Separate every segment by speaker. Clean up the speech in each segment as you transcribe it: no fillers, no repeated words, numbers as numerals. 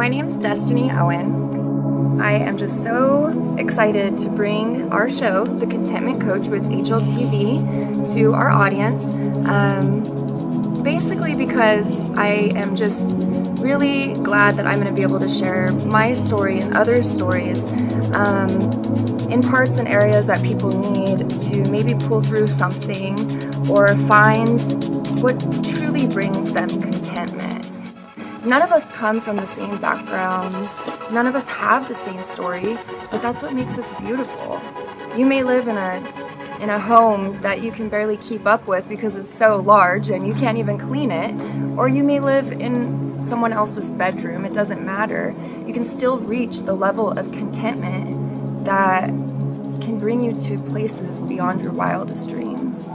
Speaker 1: My name's Destiny Owen. I am just so excited to bring our show, The Contentment Coach with HLTV, to our audience. Basically because I am just really glad that I'm going to be able to share my story and other stories in parts and areas that people need to maybe pull through something or find what truly brings them contentment. None of us come from the same backgrounds, none of us have the same story, but that's what makes us beautiful. You may live in a home that you can barely keep up with because it's so large and you can't even clean it, or you may live in someone else's bedroom. It doesn't matter. You can still reach the level of contentment that can bring you to places beyond your wildest dreams.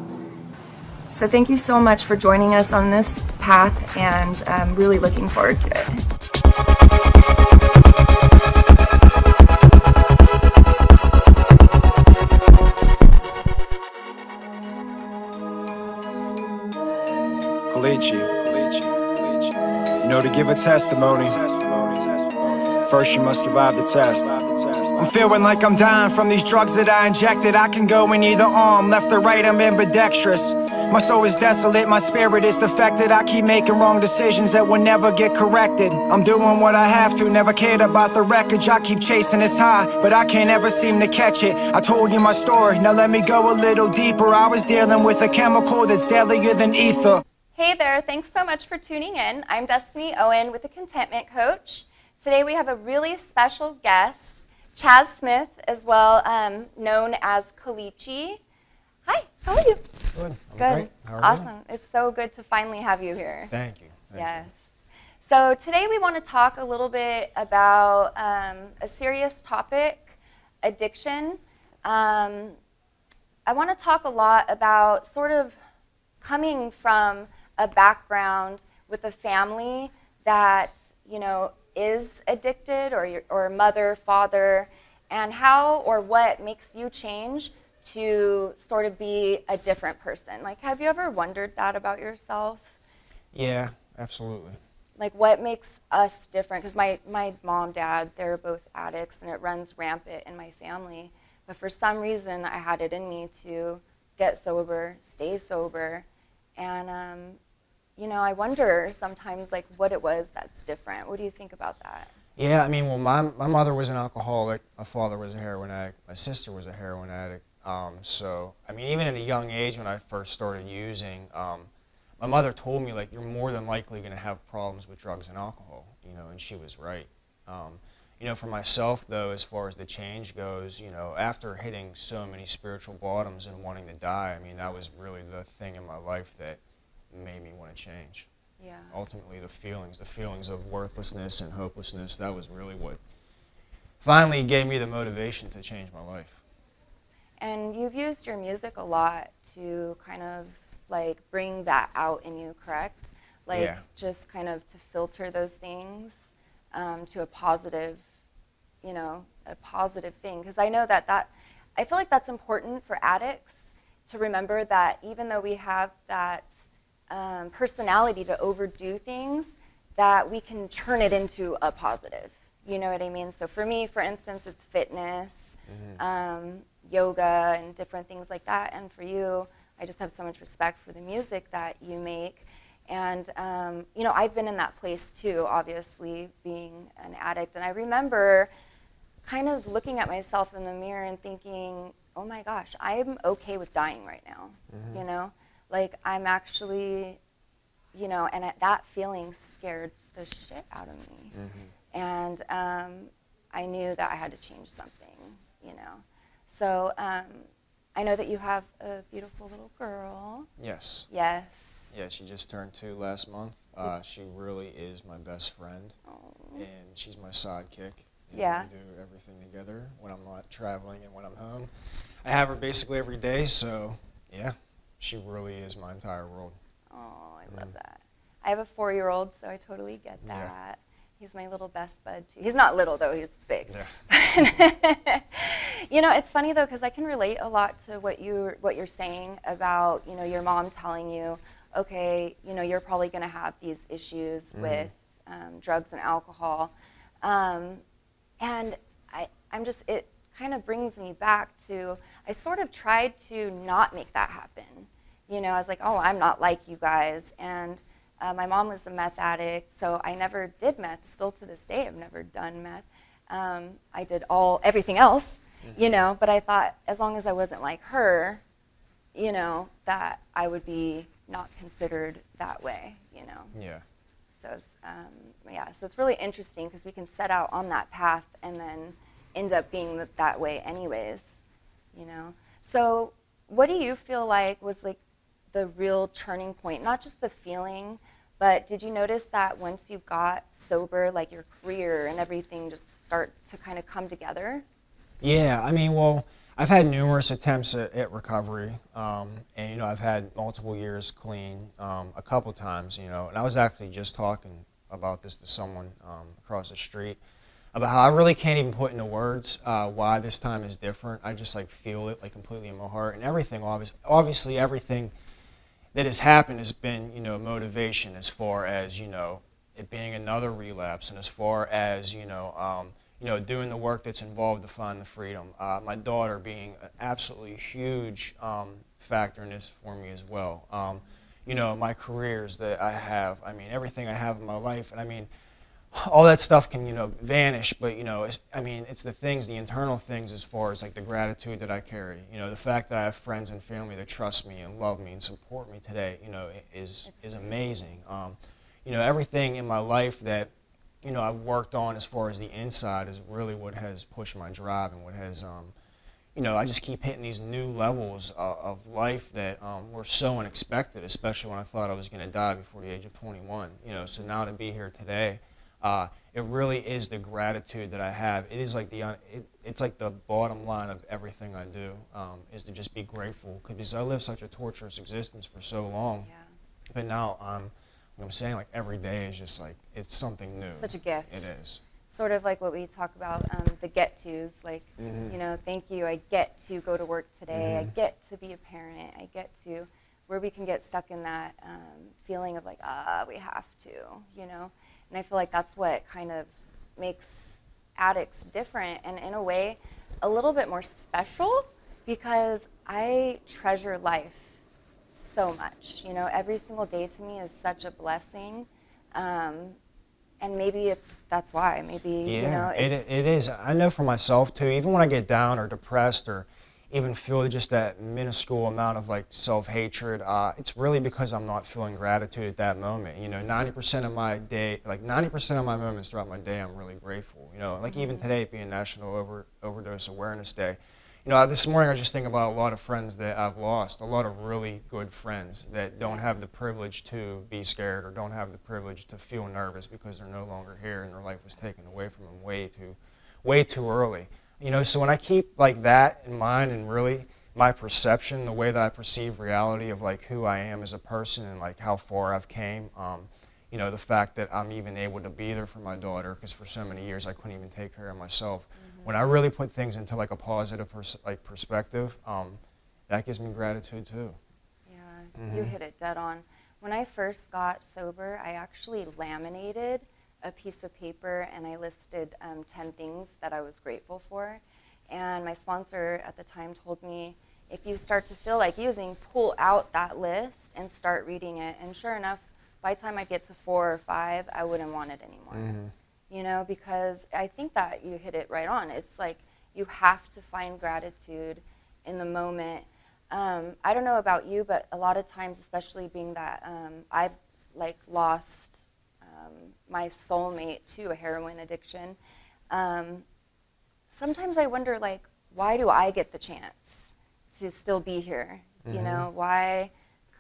Speaker 1: So thank you so much for joining us on this path, and I'm really looking forward to it.
Speaker 2: Colicchie. You know, to give a testimony, first you must survive the test. I'm feeling like I'm dying from these drugs that I injected. I can go in either arm, left or right, I'm ambidextrous. My soul is desolate, my spirit is defected. I keep making wrong decisions that will never get corrected. I'm doing what I have to, never cared about the wreckage. I keep chasing this high, but I can't ever seem to catch it. I told you my story, now let me go a little deeper. I was dealing with a chemical that's deadlier than ether.
Speaker 3: Hey there, thanks so much for tuning in. I'm Destiny Owen with the Contentment Coach. Today we have a really special guest, Chaz Smith, as well known as Colicchie. Hi, how are you?
Speaker 4: Good.
Speaker 3: Good.
Speaker 4: Great. How are
Speaker 3: Awesome.
Speaker 4: you?
Speaker 3: It's so good to finally have you here.
Speaker 4: Thank you.
Speaker 3: Yes. So today we want to talk a little bit about a serious topic, addiction. I want to talk a lot about sort of coming from a background with a family that, you know, is addicted, or mother, father, and how or what makes you change to sort of be a different person. Like, have you ever wondered that about yourself?
Speaker 4: Yeah, absolutely.
Speaker 3: Like, what makes us different? Because my mom, dad, they're both addicts, and it runs rampant in my family. But for some reason, I had it in me to get sober, stay sober, and you know, I wonder sometimes, like, what it was that's different. What do you think about that?
Speaker 4: Yeah, I mean, well, my mother was an alcoholic, my father was a heroin addict, my sister was a heroin addict. So, I mean, even at a young age when I first started using, my mother told me, like, you're more than likely going to have problems with drugs and alcohol, you know, and she was right. You know, for myself, though, as far as the change goes, you know, after hitting so many spiritual bottoms and wanting to die, I mean, that was really the thing in my life that made me want to change.
Speaker 3: Yeah.
Speaker 4: Ultimately, the feelings of worthlessness and hopelessness, that was really what finally gave me the motivation to change my life.
Speaker 3: And you've used your music a lot to kind of, like, bring that out in you, correct? Like,
Speaker 4: yeah.
Speaker 3: Just kind of to filter those things to a positive, you know, a positive thing. Because I know that I feel like that's important for addicts to remember, that even though we have that personality to overdo things, that we can turn it into a positive. You know what I mean? So for me, for instance, it's fitness, yoga, and different things like that. And for you, I just have so much respect for the music that you make. And you know, I've been in that place too, obviously, being an addict. And I remember kind of looking at myself in the mirror and thinking, oh my gosh, I'm okay with dying right now, you know? Like, I'm actually, you know, and that feeling scared the shit out of me. And I knew that I had to change something, you know. So I know that you have a beautiful little girl.
Speaker 4: Yes.
Speaker 3: Yes.
Speaker 4: Yeah, she just turned 2 last month. She really is my best friend, and she's my sidekick.
Speaker 3: Yeah.
Speaker 4: We do everything together when I'm not traveling and when I'm home. I have her basically every day, so yeah. She really is my entire world. Oh,
Speaker 3: I love that. I have a 4-year-old, so I totally get that.
Speaker 4: Yeah.
Speaker 3: He's my little best bud, too. He's not little, though. He's big.
Speaker 4: Yeah.
Speaker 3: You know, it's funny, though, because I can relate a lot to what you're saying about, you know, your mom telling you, okay, you know, you're probably going to have these issues with drugs and alcohol. And it kind of brings me back to, I sort of tried to not make that happen. You know, I was like, oh, I'm not like you guys. And my mom was a meth addict, so I never did meth. Still to this day, I've never done meth. I did everything else, you know, but I thought as long as I wasn't like her, you know, that I would be not considered that way, you know.
Speaker 4: Yeah.
Speaker 3: So so it's really interesting because we can set out on that path and then end up being that way anyways, you know. So what do you feel like was like the real turning point? Not just the feeling, but did you notice that once you got sober, like your career and everything just start to kind of come together?
Speaker 4: Yeah, I mean, well, I've had numerous attempts at recovery, and you know, I've had multiple years clean, a couple times, you know, and I was actually just talking about this to someone across the street about how I really can't even put into words why this time is different. I just like feel it like completely in my heart, and everything, obviously everything that has happened has been, you know, motivation as far as, you know, it being another relapse, and as far as, you know, doing the work that's involved to find the freedom. My daughter being an absolutely huge factor in this for me as well. You know, my careers that I have, I mean, everything I have in my life, and I mean, all that stuff can, you know, vanish, but, you know, I mean, it's the things, the internal things as far as like the gratitude that I carry. You know, the fact that I have friends and family that trust me and love me and support me today, you know, is amazing. You know, everything in my life that, you know, I've worked on as far as the inside is really what has pushed my drive and what has, you know, I just keep hitting these new levels of life that were so unexpected, especially when I thought I was going to die before the age of 21. You know, so now to be here today, it really is the gratitude that I have. It is like it's like the bottom line of everything I do, is to just be grateful, because I lived such a torturous existence for so long.
Speaker 3: Yeah.
Speaker 4: But now I'm saying, like, every day is just like, it's something new.
Speaker 3: Such a gift.
Speaker 4: It is.
Speaker 3: Sort of like what we talk about, the get-tos, like, you know, thank you, I get to go to work today, I get to be a parent, I get to, where we can get stuck in that feeling of like, we have to, you know. And I feel like that's what kind of makes addicts different, and in a way, a little bit more special, because I treasure life so much. You know, every single day to me is such a blessing, and maybe that's why. Maybe,
Speaker 4: yeah,
Speaker 3: you know,
Speaker 4: it is. I know for myself too. Even when I get down or depressed or even feel just that minuscule amount of like self-hatred, it's really because I'm not feeling gratitude at that moment. You know, 90% of my day, like 90% of my moments throughout my day, I'm really grateful. You know, like even today being National Overdose Awareness Day. You know, this morning I was just thinking about a lot of friends that I've lost, a lot of really good friends that don't have the privilege to be scared or don't have the privilege to feel nervous because they're no longer here and their life was taken away from them way too early. You know, so when I keep like that in mind, and really my perception, the way that I perceive reality of like who I am as a person and like how far I've came, you know, the fact that I'm even able to be there for my daughter, because for so many years I couldn't even take care of myself. When I really put things into like a positive perspective, that gives me gratitude too.
Speaker 3: Yeah, you hit it dead on. When I first got sober, I actually laminated a piece of paper and I listed 10 things that I was grateful for. And my sponsor at the time told me, if you start to feel like using, pull out that list and start reading it. And sure enough, by the time I get to 4 or 5, I wouldn't want it anymore. You know, because I think that you hit it right on. It's like you have to find gratitude in the moment. I don't know about you, but a lot of times, especially being that I've like lost my soulmate to a heroin addiction, sometimes I wonder, like, why do I get the chance to still be here? You know, why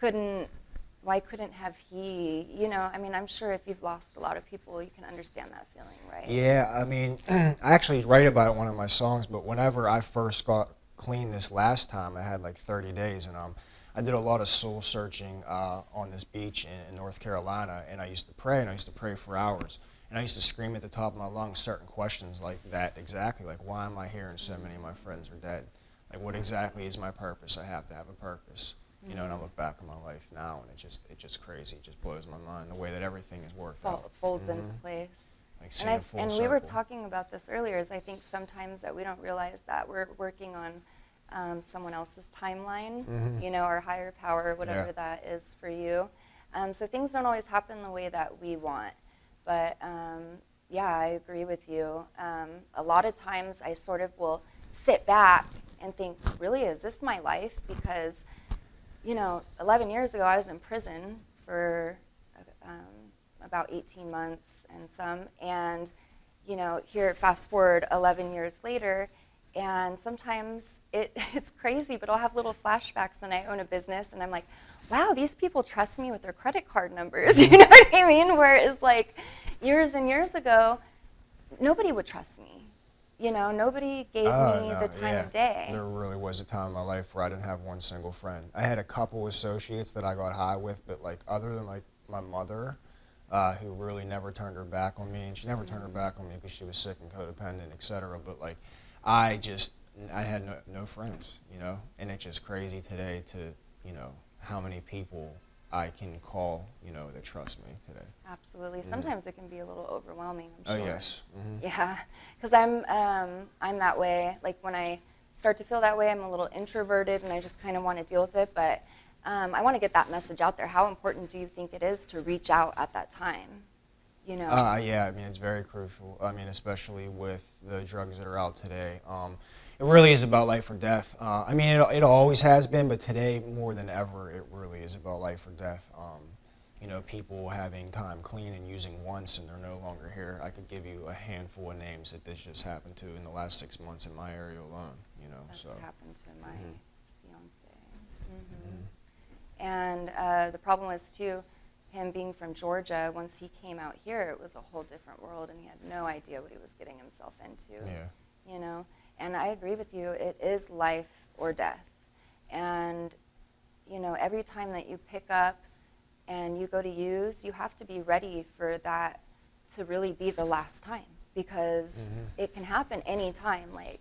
Speaker 3: couldn't have he, you know, I mean, I'm sure if you've lost a lot of people, you can understand that feeling, right?
Speaker 4: Yeah, I mean, I actually write about it in one of my songs, but whenever I first got clean this last time, I had like 30 days, and I did a lot of soul searching on this beach in North Carolina, and I used to pray for hours. And I used to scream at the top of my lungs certain questions like that exactly, like, why am I here and so many of my friends are dead? Like, what exactly is my purpose? I have to have a purpose. You know, and I look back on my life now, and it's just crazy. It just blows my mind the way that everything has worked out.
Speaker 3: Folds into place.
Speaker 4: Like seeing a full
Speaker 3: And
Speaker 4: circle.
Speaker 3: we were talking about this earlier, is I think sometimes that we don't realize that we're working on someone else's timeline, you know, or higher power, whatever that is for you. So things don't always happen the way that we want. But yeah, I agree with you. A lot of times I sort of will sit back and think, really, is this my life? Because, you know, 11 years ago I was in prison for about 18 months and some, and, you know, here, fast forward 11 years later, and sometimes it's crazy, but I'll have little flashbacks when I own a business, and I'm like, wow, these people trust me with their credit card numbers, you know what I mean? Whereas, like, years and years ago, nobody would trust me. You know, nobody gave me the time of day.
Speaker 4: There really was a time in my life where I didn't have one single friend. I had a couple associates that I got high with, but, like, other than, like, my mother, who really never turned her back on me, and she never turned her back on me because she was sick and codependent, etc. But, like, I had no friends, you know, and it's just crazy today to, you know, how many people I can call, you know, that trust me today.
Speaker 3: Absolutely. Sometimes it can be a little overwhelming, I'm sure.
Speaker 4: Oh, yes.
Speaker 3: Yeah, because I'm that way. Like, when I start to feel that way, I'm a little introverted, and I just kind of want to deal with it, but I want to get that message out there. How important do you think it is to reach out at that time? You know?
Speaker 4: Yeah, I mean, it's very crucial. I mean, especially with the drugs that are out today. It really is about life or death. I mean, it always has been, but today more than ever, it really is about life or death. You know, people having time clean and using once, and they're no longer here. I could give you a handful of names that this just happened to in the last 6 months in my area alone. You know,
Speaker 3: That's
Speaker 4: so.
Speaker 3: what happened to my fiance. And the problem was too, him being from Georgia. Once he came out here, it was a whole different world, and he had no idea what he was getting himself into.
Speaker 4: Yeah.
Speaker 3: You know. And I agree with you, it is life or death. And, you know, every time that you pick up and you go to use, you have to be ready for that to really be the last time, because it can happen any time. Like,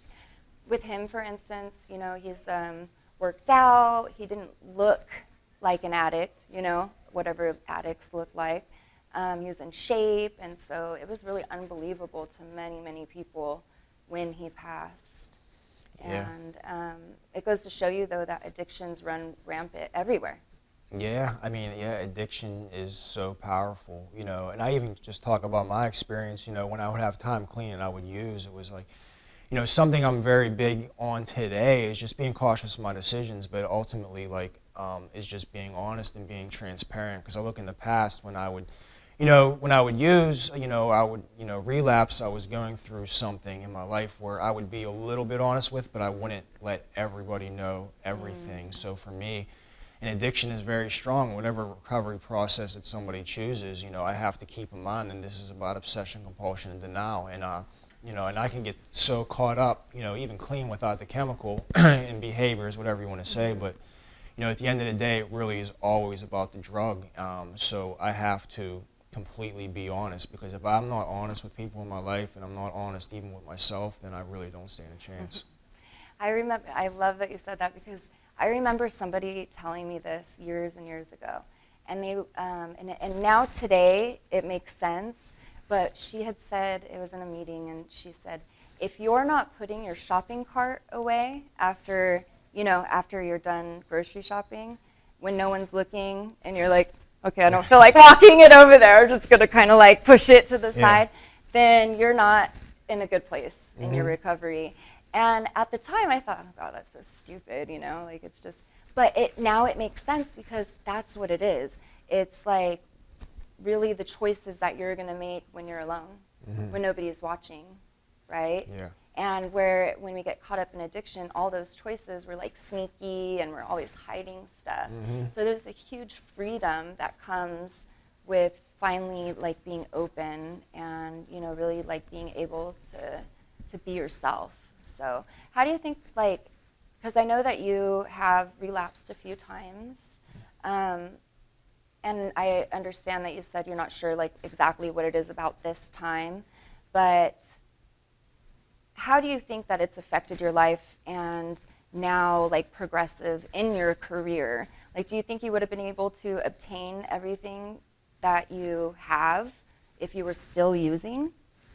Speaker 3: with him, for instance, you know, he's worked out, he didn't look like an addict, you know, whatever addicts look like. He was in shape, and so it was really unbelievable to many, many people when he passed. And it goes to show you, though, that addictions run rampant everywhere.
Speaker 4: Yeah, I mean, yeah, addiction is so powerful, you know, and I even just talk about my experience, you know, when I would have time clean and I would use, it was like, you know, something I'm very big on today is just being cautious of my decisions, but ultimately, like, is just being honest and being transparent, because I look in the past when I would, you know, when I would use, you know, I would, you know, relapse, I was going through something in my life where I would be a little bit honest with, but I wouldn't let everybody know everything. So for me, an addiction is very strong. Whatever recovery process that somebody chooses, you know, I have to keep in mind that this is about obsession, compulsion, and denial. And, you know, and I can get so caught up, you know, even clean without the chemical in behaviors, whatever you want to say, but, you know, at the end of the day, it really is always about the drug. So I have to completely be honest, because if I'm not honest with people in my life, and I'm not honest even with myself, then I really don't stand a chance.
Speaker 3: I love that you said that, because I remember somebody telling me this years and years ago, and they and now today it makes sense, but she had said, it was in a meeting, and she said, if you're not putting your shopping cart away after, you know, after you're done grocery shopping, when no one's looking, and you're like, okay, I don't feel like walking it over there, I'm just going to kind of like push it to the side, then you're not in a good place in your recovery. And at the time I thought, oh God, that's so stupid, you know, like it's just, but now it makes sense, because that's what it is. It's like really the choices that you're going to make when you're alone, when nobody's watching, right?
Speaker 4: Yeah.
Speaker 3: And when we get caught up in addiction, all those choices, we're like sneaky and we're always hiding stuff. So there's a huge freedom that comes with finally like being open and, you know, really like being able to be yourself. So how do you think, like, because I know that you have relapsed a few times, and I understand that you said you're not sure like exactly what it is about this time, but how do you think that it's affected your life and now like progressive in your career? Like, do you think you would have been able to obtain everything that you have if you were still using?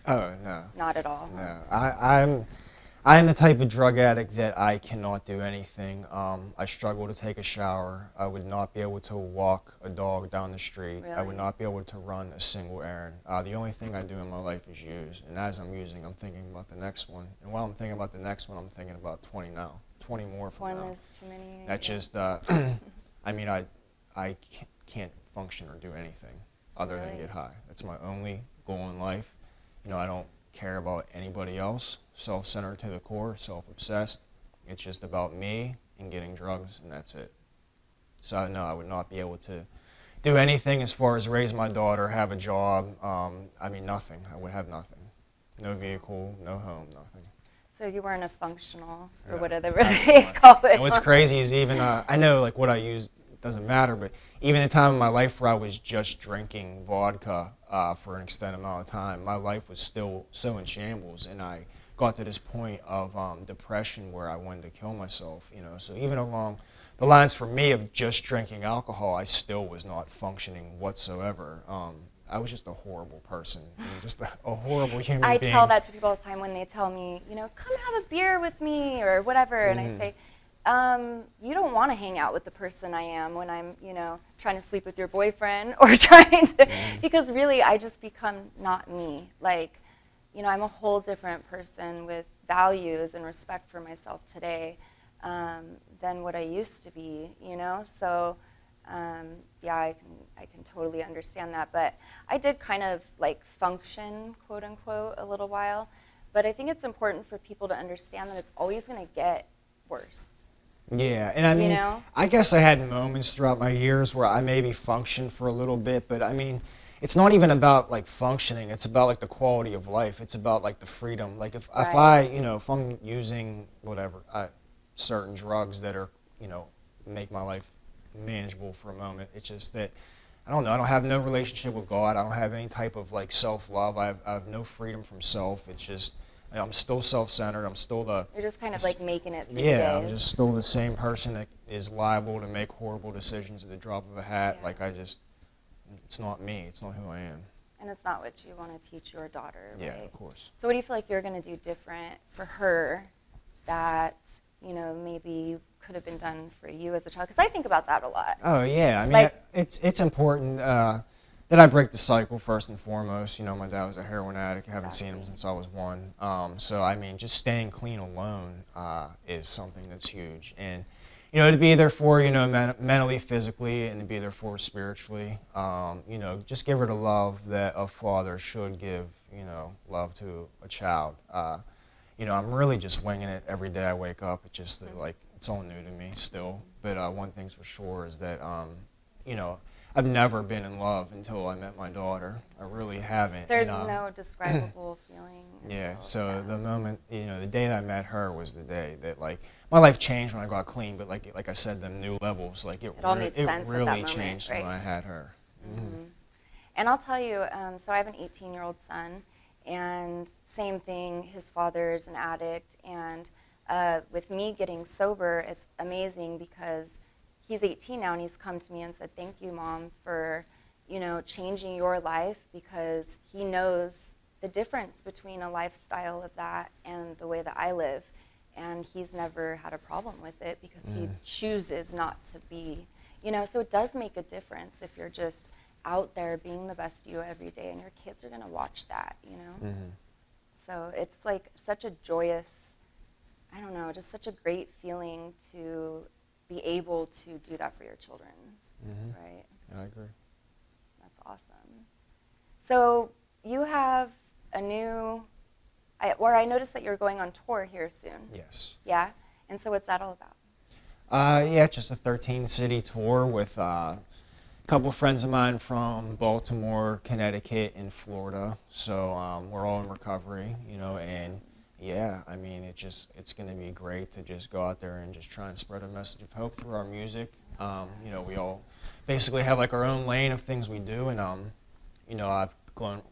Speaker 4: Oh, no.
Speaker 3: Not at all.
Speaker 4: No. I'm the type of drug addict that I cannot do anything. I struggle to take a shower. I would not be able to walk a dog down the street.
Speaker 3: Really?
Speaker 4: I would not be able to run a single errand. The only thing I do in my life is use. And as I'm using, I'm thinking about the next one. And while I'm thinking about the next one, I'm thinking about 20 now. 20 more from now.
Speaker 3: One is too many.
Speaker 4: That's just, I mean, I can't function or do anything other than get high. That's my only goal in life. You know, I don't care about anybody else. Self-centered to the core, self-obsessed. It's just about me and getting drugs, and that's it. So no, I would not be able to do anything as far as raise my daughter, have a job. I mean, nothing. I would have nothing. No vehicle, no home, nothing.
Speaker 3: So you weren't a functional, or
Speaker 4: Yeah.
Speaker 3: whatever they call it.
Speaker 4: And what's crazy is even, I know like what I use doesn't matter, but even the time in my life where I was just drinking vodka for an extended amount of time, my life was still so in shambles, and I got to this point of depression where I wanted to kill myself, you know. So even along the lines for me of just drinking alcohol, I still was not functioning whatsoever. I was just a horrible person, I mean, just a horrible human being.
Speaker 3: I tell that to people all the time when they tell me, you know, come have a beer with me or whatever, and I say, you don't want to hang out with the person I am when I'm, you know, trying to sleep with your boyfriend or trying to, because really I just become not me. Like, you know, I'm a whole different person with values and respect for myself today than what I used to be, you know? So, yeah, I can totally understand that. But I did kind of like function, quote unquote, a little while. But I think it's important for people to understand that it's always going to get worse.
Speaker 4: Yeah, and I mean,
Speaker 3: You know?
Speaker 4: I guess I had moments throughout my years where I maybe functioned for a little bit, but I mean, it's not even about like functioning, it's about like the quality of life. It's about like the freedom. Like if I, you know, if I'm using whatever, certain drugs that are, you know, make my life manageable for a moment, it's just that, I don't know, I don't have no relationship with God. I don't have any type of like self-love. I have no freedom from self. It's just, I'm still self-centered. I'm still the...
Speaker 3: You're just kind of like making it through
Speaker 4: Yeah, I'm
Speaker 3: days.
Speaker 4: just still the same person that is liable to make horrible decisions at the drop of a hat.
Speaker 3: Yeah.
Speaker 4: Like it's not me. It's not who I am.
Speaker 3: And it's not what you want to teach your daughter,
Speaker 4: Yeah,
Speaker 3: right?
Speaker 4: of course.
Speaker 3: So what do you feel like you're going to do different for her that, you know, maybe could have been done for you as a child? Because I think about that a lot.
Speaker 4: Oh, yeah. I mean,
Speaker 3: Like-
Speaker 4: it's important that I break the cycle first and foremost. You know, my dad was a heroin addict. I haven't seen him since I was 1. So, I mean, just staying clean alone is something that's huge. And, you know, to be there for, you know, mentally, physically, and to be there for spiritually. You know, just give her the love that a father should give, you know, love to a child. You know, I'm really just winging it every day I wake up. It's just like, it's all new to me still. But one thing's for sure is that, you know, I've never been in love until I met my daughter. I really haven't.
Speaker 3: There's no describable feeling.
Speaker 4: Yeah,
Speaker 3: until
Speaker 4: so
Speaker 3: that.
Speaker 4: the moment, you know, the day that I met her was the day that, like, my life changed when I got clean, but like I said, them new levels, like it
Speaker 3: all made sense at that
Speaker 4: really
Speaker 3: moment,
Speaker 4: changed
Speaker 3: right?
Speaker 4: when I had her.
Speaker 3: Mm-hmm. And I'll tell you, so I have an 18-year-old son, and same thing, his father's an addict, and with me getting sober, it's amazing because he's 18 now, and he's come to me and said, thank you, Mom, for, you know, changing your life, because he knows the difference between a lifestyle of that and the way that I live. And he's never had a problem with it because he chooses not to be, you know, so it does make a difference if you're just out there being the best you every day, and your kids are going to watch that, you know. So it's like such a joyous, I don't know, just such a great feeling to be able to do that for your children, right?
Speaker 4: I agree.
Speaker 3: That's awesome. So you have a new, I noticed that you're going on tour here soon.
Speaker 4: Yes.
Speaker 3: Yeah? And so what's that all about?
Speaker 4: Yeah, it's just a 13-city tour with a couple of friends of mine from Baltimore, Connecticut, and Florida. So we're all in recovery, you know, and yeah, I mean, it's going to be great to just go out there and just try and spread a message of hope through our music. You know, we all basically have like our own lane of things we do, and you know, I've grown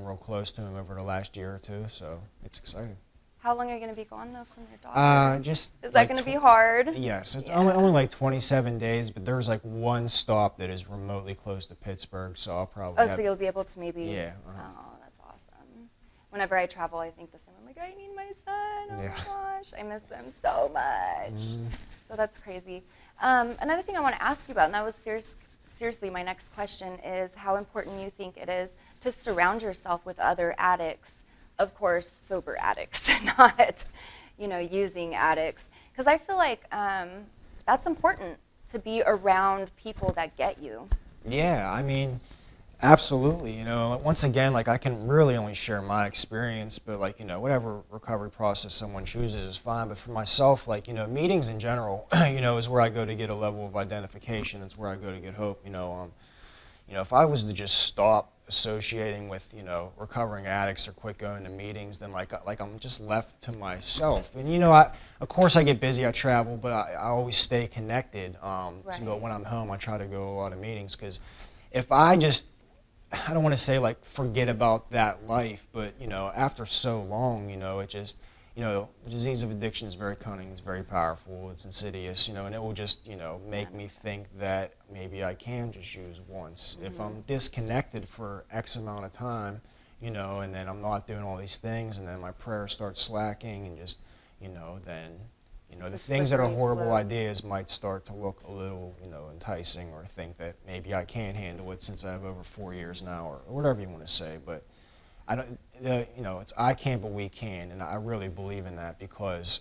Speaker 4: real close to him over the last year or two, so it's exciting.
Speaker 3: How long are you going to be gone though from your daughter? Is that
Speaker 4: like
Speaker 3: going to be hard?
Speaker 4: Yes, it's only like 27 days, but there's like one stop that is remotely close to Pittsburgh, so I'll probably
Speaker 3: So you'll be able to maybe.
Speaker 4: Yeah.
Speaker 3: Oh, that's awesome. whenever I travel, I think the same. I'm like, I need my son. Oh
Speaker 4: Yeah.
Speaker 3: my gosh, I miss him so much. So that's crazy. Another thing I want to ask you about, and that was seriously my next question, is how important you think it is to surround yourself with other addicts. Of course, sober addicts, not, using addicts. Because I feel like that's important, to be around people that get you.
Speaker 4: Yeah, I mean, absolutely. Once again, like I can really only share my experience, but like, whatever recovery process someone chooses is fine. But for myself, like, meetings in general, is where I go to get a level of identification. It's where I go to get hope. If I was to just stop associating with, recovering addicts or quit going to meetings, then like I'm just left to myself. And of course I get busy, I travel, but I always stay connected.
Speaker 3: Right.
Speaker 4: So when I'm home, I try to go to a lot of meetings, because if I don't want to say like forget about that life, but after so long, it just, the disease of addiction is very cunning, it's very powerful, it's insidious, and it will just, make me think that maybe I can just use once. If I'm disconnected for X amount of time, and then I'm not doing all these things, and then my prayer starts slacking, and just, then, the things that are horrible ideas might start to look a little, enticing, or think that maybe I can handle it since I have over 4 years now, or whatever you want to say. But I don't, it's I can, but we can, and I really believe in that, because,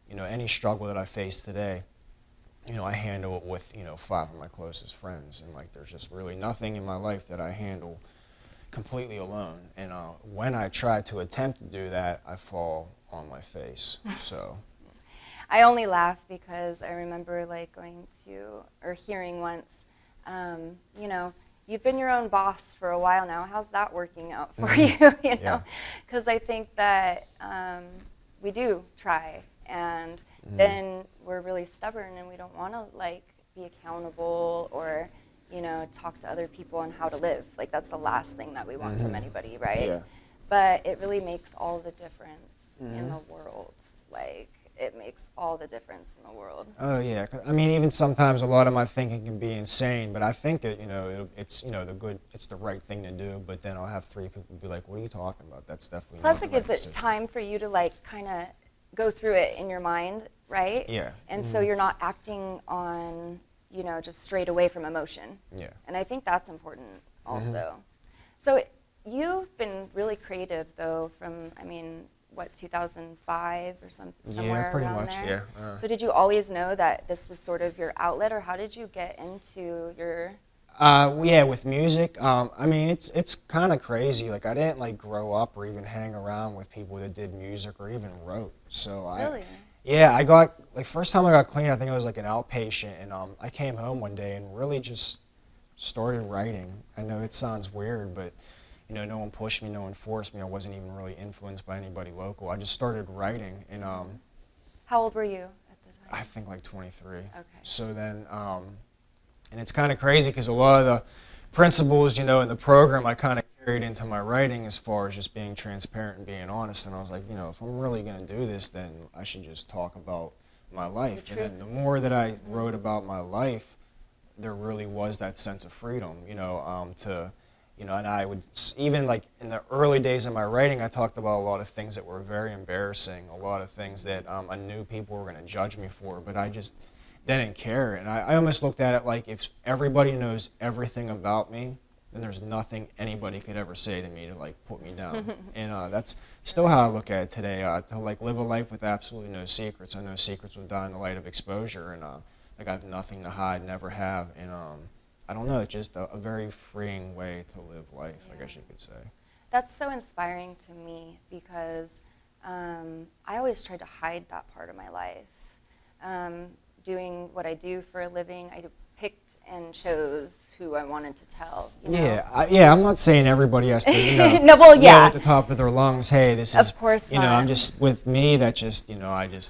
Speaker 4: any struggle that I face today, I handle it with, 5 of my closest friends, and like there's just really nothing in my life that I handle completely alone. And when I try to attempt to do that, I fall on my face. So.
Speaker 3: I only laugh because I remember like going to, or hearing once, you've been your own boss for a while now. How's that working out for you? Because I think that we do try, and then we're really stubborn, and we don't want to like be accountable or talk to other people on how to live. Like that's the last thing that we want from anybody, right?
Speaker 4: Yeah.
Speaker 3: But it really makes all the difference in the world. Like it makes all the difference in the world.
Speaker 4: Oh yeah, I mean, even sometimes a lot of my thinking can be insane, but I think that it's it's the right thing to do. But then I'll have 3 people be like, "What are you talking about? That's definitely
Speaker 3: Plus,
Speaker 4: not the
Speaker 3: it
Speaker 4: right
Speaker 3: gives
Speaker 4: decision."
Speaker 3: it time for you to like kind of go through it in your mind, right?
Speaker 4: Yeah.
Speaker 3: And so you're not acting on just straight away from emotion.
Speaker 4: Yeah.
Speaker 3: And I think that's important also. So you've been really creative though, from 2005 or somewhere
Speaker 4: Yeah, pretty
Speaker 3: around
Speaker 4: much.
Speaker 3: there.
Speaker 4: Yeah.
Speaker 3: So did you always know that this was sort of your outlet, or how did you get into your?
Speaker 4: Yeah, with music, it's kind of crazy. Like I didn't like grow up or even hang around with people that did music or even wrote. So
Speaker 3: Really?
Speaker 4: I got like first time I got clean, I think I was like an outpatient, and I came home one day and really just started writing. I know it sounds weird, but no one pushed me, no one forced me. I wasn't even really influenced by anybody local. I just started writing, and
Speaker 3: How old were you at the time?
Speaker 4: I think like 23.
Speaker 3: Okay.
Speaker 4: So then, and it's kind of crazy because a lot of the principles, in the program, I kind of carried into my writing as far as just being transparent and being honest. And I was like, if I'm really going to do this, then I should just talk about my life. And then the more that I wrote about my life, there really was that sense of freedom, and I would, even like in the early days of my writing, I talked about a lot of things that were very embarrassing, a lot of things that I knew people were going to judge me for, but I just didn't care. And I almost looked at it like if everybody knows everything about me, then there's nothing anybody could ever say to me to like put me down. And that's still how I look at it today, to like live a life with absolutely no secrets. I know secrets would die in the light of exposure, and like I have nothing to hide, never have. And I don't know, it's just a very freeing way to live life, I guess you could say.
Speaker 3: That's so inspiring to me because I always tried to hide that part of my life. Doing what I do for a living, I picked and chose who I wanted to tell.
Speaker 4: Yeah, I'm not saying everybody has to,
Speaker 3: no, well,
Speaker 4: yell at the top of their lungs, hey, this is,
Speaker 3: of course not.
Speaker 4: I'm just, with me, that just,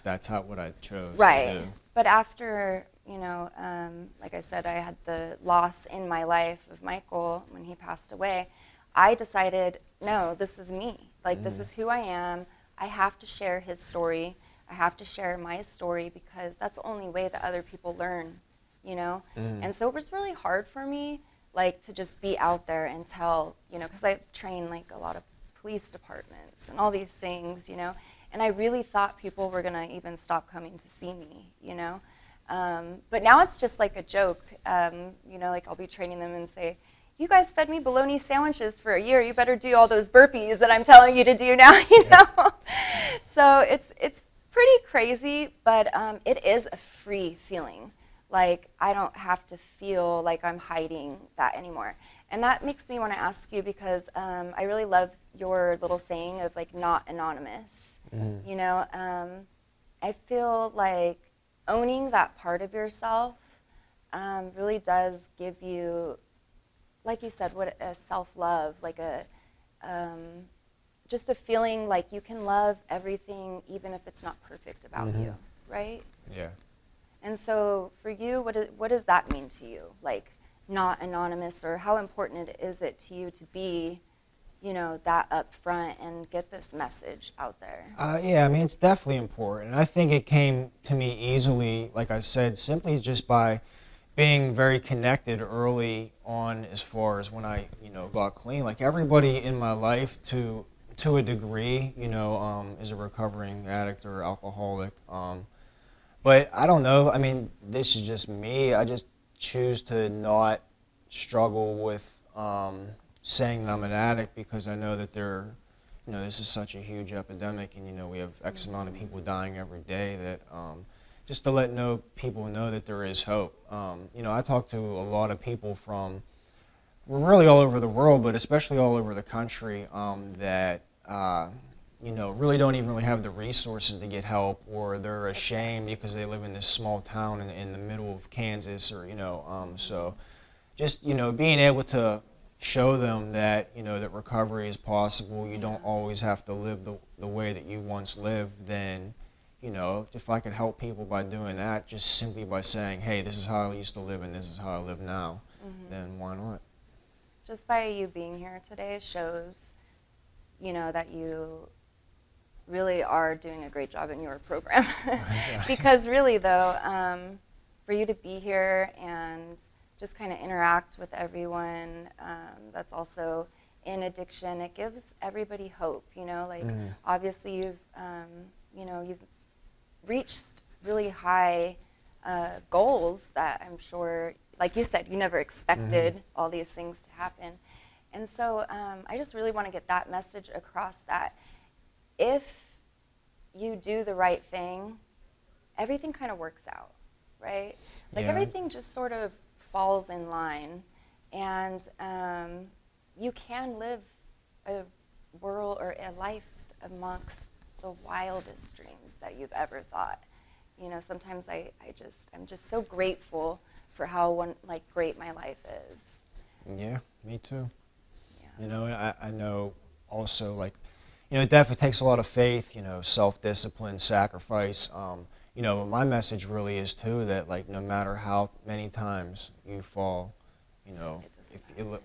Speaker 4: that's what I chose
Speaker 3: right.
Speaker 4: to do.
Speaker 3: But after, like I said, I had the loss in my life of Michael when he passed away, I decided, no, this is me. Like, this is who I am. I have to share his story. I have to share my story because that's the only way that other people learn, And so it was really hard for me, like, to just be out there and tell, because I train, like, a lot of police departments and all these things, you know. And I really thought people were going to even stop coming to see me, you know. But now it's just like a joke, you know, like I'll be training them and say, you guys fed me bologna sandwiches for a year. You better do all those burpees that I'm telling you to do now, you know. So it's pretty crazy, but it is a free feeling. Like I don't have to feel like I'm hiding that anymore. And that makes me want to ask you, because I really love your little saying of like not anonymous. Mm. You know, I feel like owning that part of yourself really does give you, like you said, what a self-love, like a just a feeling like you can love everything even if it's not perfect about you, right?
Speaker 4: Yeah. And
Speaker 3: so for you, what does that mean to you? Like not anonymous, or how important is it to you to be, you know, that upfront and get this message out there?
Speaker 4: Yeah, I mean, it's definitely important. I think it came to me easily, like I said, simply just by being very connected early on as far as when I, you know, got clean. Like everybody in my life to a degree, you know, is a recovering addict or alcoholic. But I don't know, I mean, this is just me. I just choose to not struggle with saying that I'm an addict, because I know that you know, this is such a huge epidemic, and, you know, we have X amount of people dying every day, that just to let people know that there is hope. You know, I talk to a lot of people from really all over the world, but especially all over the country, that you know, really don't even really have the resources to get help, or they're ashamed because they live in this small town in the middle of Kansas, or, you know, so just, you know, being able to show them that, you know, that recovery is possible. You don't always have to live the way that you once lived. Then, you know, if I could help people by doing that, just simply by saying, hey, this is how I used to live and this is how I live now, then why not?
Speaker 3: Just by you being here today shows, you know, that you really are doing a great job in your program. Because really, though, for you to be here and just kind of interact with everyone that's also in addiction, it gives everybody hope, you know, like obviously you've, you know, you've reached really high goals that I'm sure, like you said, you never expected all these things to happen. And so I just really want to get that message across, that if you do the right thing, everything kind of works out, right? Like everything just sort of falls in line, and you can live a world or a life amongst the wildest dreams that you've ever thought. You know, sometimes I'm just so grateful for how great my life is.
Speaker 4: Yeah, me too.
Speaker 3: Yeah.
Speaker 4: You know, I know also, like, you know, it definitely takes a lot of faith, you know, self-discipline, sacrifice. You know, my message really is too that, like, no matter how many times you fall, you know,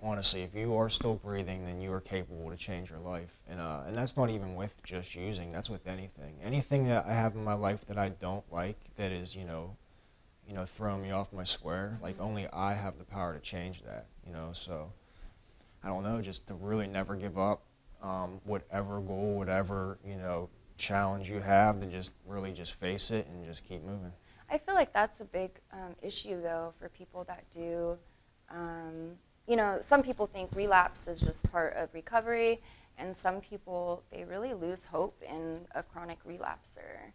Speaker 4: honestly, if you are still breathing, then you are capable to change your life. And that's not even with just using. That's with anything. Anything that I have in my life that I don't like, that is, you know, throwing me off my square, like, only I have the power to change that. You know, so I don't know, just to really never give up. Whatever goal, whatever, you know, challenge you have, to just really just face it and just keep moving.
Speaker 3: I feel like that's a big issue, though, for people that do, you know, some people think relapse is just part of recovery, and some people, they really lose hope in a chronic relapser.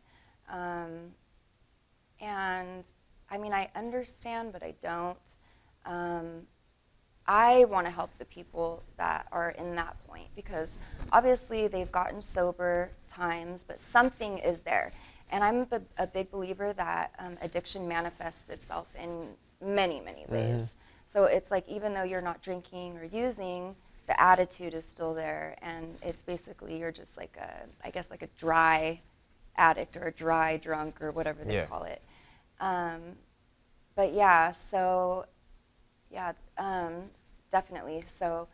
Speaker 3: And, I mean, I understand, but I don't. I want to help the people that are in that point, because obviously they've gotten sober times, but something is there. And I'm a big believer that addiction manifests itself in many, many ways. So it's like, even though you're not drinking or using, the attitude is still there, and it's basically, you're just like I guess like a dry addict or a dry drunk or whatever they call it. But yeah, so yeah, definitely. So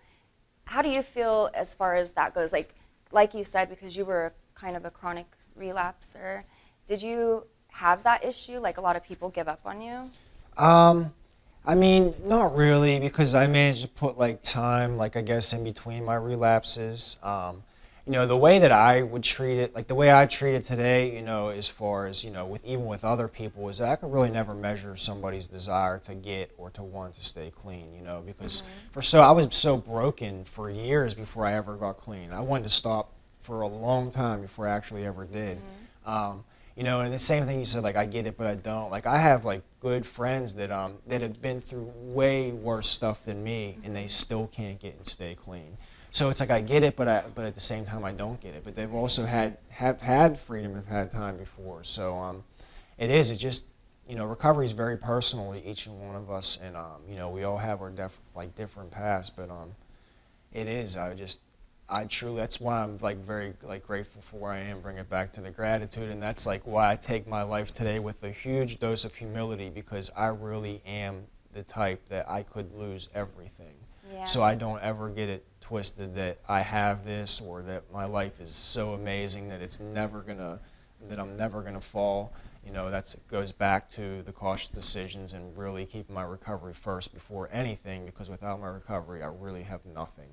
Speaker 3: how do you feel as far as that goes? Like you said, because you were kind of a chronic relapser, did you have that issue? Like, a lot of people give up on you?
Speaker 4: I mean, not really, because I managed to put, like, time, like, I guess, in between my relapses. you know, the way that I would treat it, like the way I treat it today, you know, as far as, you know, with even with other people, is that I could really never measure somebody's desire to get or to want to stay clean, you know, because I was so broken for years before I ever got clean. I wanted to stop for a long time before I actually ever did. You know, and the same thing you said, like, I get it, but I don't. Like, I have, like, good friends that that have been through way worse stuff than me, and they still can't get and stay clean. So it's like I get it, but at the same time I don't get it. But they've also have had freedom and have had time before. So it's just, you know, recovery is very personal to each and one of us, and you know, we all have our different paths. But it is. I truly, that's why I'm like very grateful for where I am. Bring it back to the gratitude, and that's like why I take my life today with a huge dose of humility, because I really am the type that I could lose everything. Yeah. So I don't ever get it twisted that I have this, or that my life is so amazing that I'm never gonna fall. You know, it goes back to the cautious decisions and really keeping my recovery first before anything, because without my recovery, I really have nothing.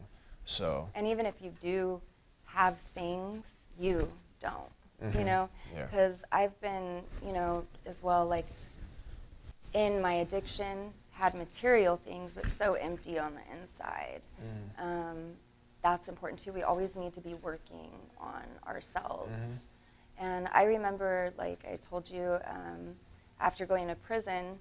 Speaker 4: So. And
Speaker 3: even if you do have things, you don't, you know, because I've been, you know, as well, like in my addiction, had material things, but so empty on the inside. That's important too. We always need to be working on ourselves. And I remember, like I told you, after going to prison,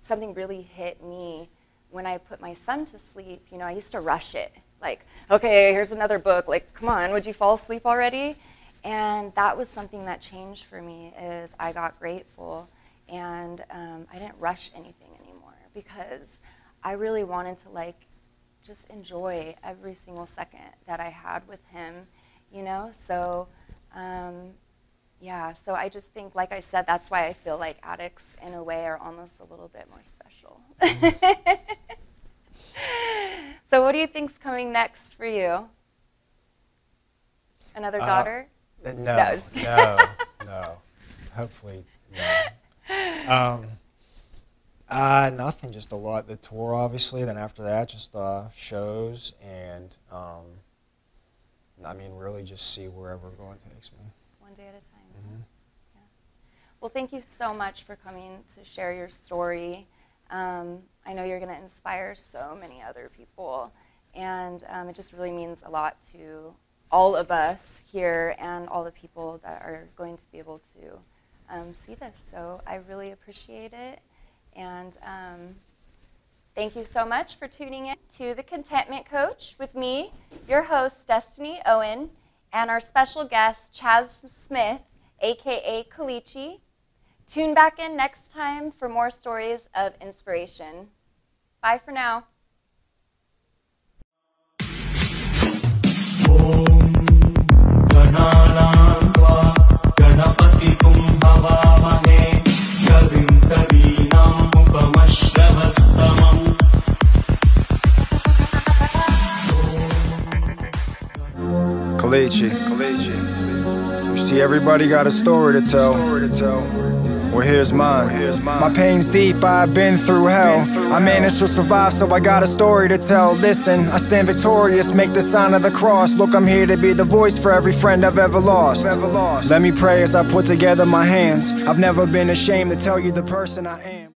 Speaker 3: something really hit me when I put my son to sleep. You know, I used to rush it. Like, okay, here's another book. Like, come on, would you fall asleep already? And that was something that changed for me, is I got grateful, and I didn't rush anything anymore, because I really wanted to, like, just enjoy every single second that I had with him, you know? So, yeah, so I just think, like I said, that's why I feel like addicts, in a way, are almost a little bit more special. So what do you think's coming next for you? Another daughter?
Speaker 4: No. Hopefully, no. Nothing, just a lot. The tour, obviously. Then after that, just shows, and I mean, really just see wherever God takes me.
Speaker 3: One day at a time. Yeah. Well, thank you so much for coming to share your story. I know you're going to inspire so many other people, and it just really means a lot to all of us here and all the people that are going to be able to see this. So I really appreciate it, and thank you so much for tuning in to The Contentment Coach with me, your host, Destiny Owen, and our special guest, Chaz Smith, aka Colicchie. Tune back in next time for more stories of inspiration. Bye for now.
Speaker 2: Colicchie. You see, everybody got a story to tell. Well, here's mine. My pain's deep, I've been through hell. I managed to survive, so I got a story to tell. Listen, I stand victorious, make the sign of the cross. Look, I'm here to be the voice for every friend I've ever lost. Let me pray as I put together my hands. I've never been ashamed to tell you the person I am.